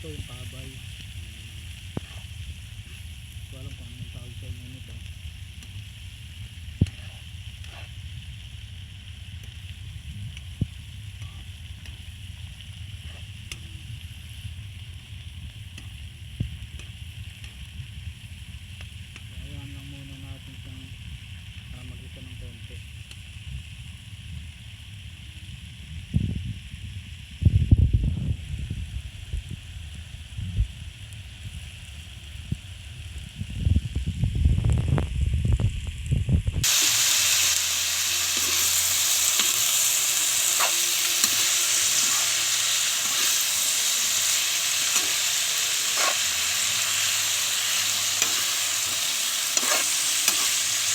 ito yung kabay. Walang kung anong tawag sa inyo nito. Ayan lang muna natin siyang mag-isa ng konti.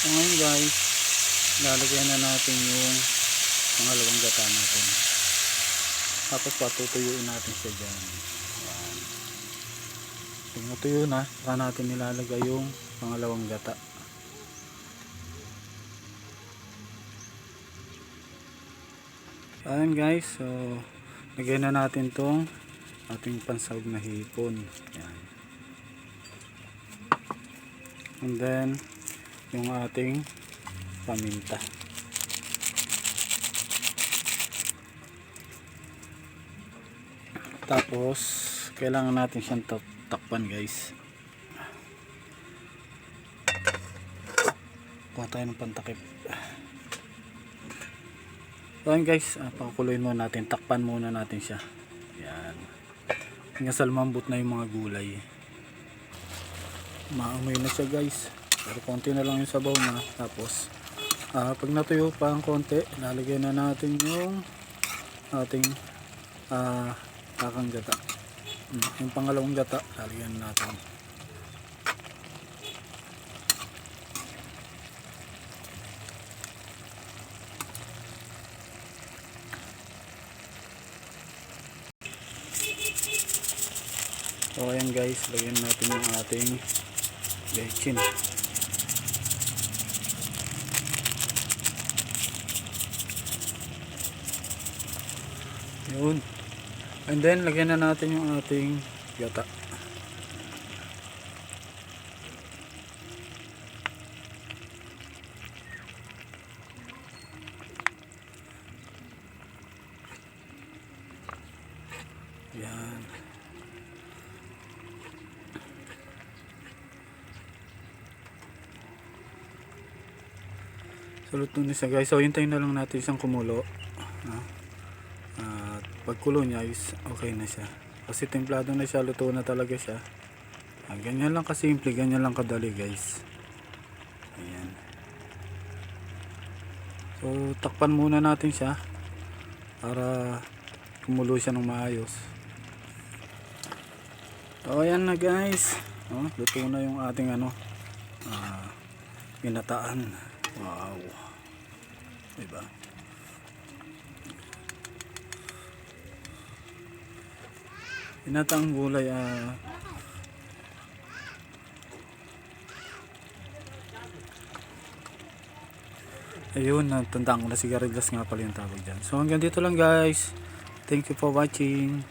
So ngayon guys, lalagyan na natin yung pangalawang gata natin. Tapos patutuyuin natin siya dyan. Ayan. Pag natuyo na, saka natin nilalagay yung pangalawang gata. Ayan guys, so lagyan na natin tong ating pansahog na hipon. Ayan. And then yung ating paminta. Tapos kailangan natin siyang takpan guys. Kuha tayo ng pantakip. Ayan guys, pakuloyin muna natin, takpan muna natin siya. Yan. Hanggang sa lumambot na yung mga gulay. Maamoy na siya guys. Pero konti na lang yung sabaw na. Tapos pag natuyo pa ang konti, lalagyan na natin yung ating kakang gata. Yung pangalawang gata, lalagyan na natin. So ayan guys, lagyan natin yung ating bechin. Yun. And then lagyan na natin yung ating gata. Yan. So luto na siya guys. So hintayin na lang natin isang kumulo. At pagkulo niya is okay na siya. Kasi templado na siya, luto na talaga siya. Ganyan lang kasimple, ganyan lang kadali guys. Ayan. So takpan muna natin siya para kumulo siya ng maayos. So ayan na guys. Luto na yung ating ginataan. Wow. Diba? Ginataang gulay ayun, natandaan ko na sigarilyas nga pala yung tawag dyan. So hanggang dito lang guys. Thank you for watching.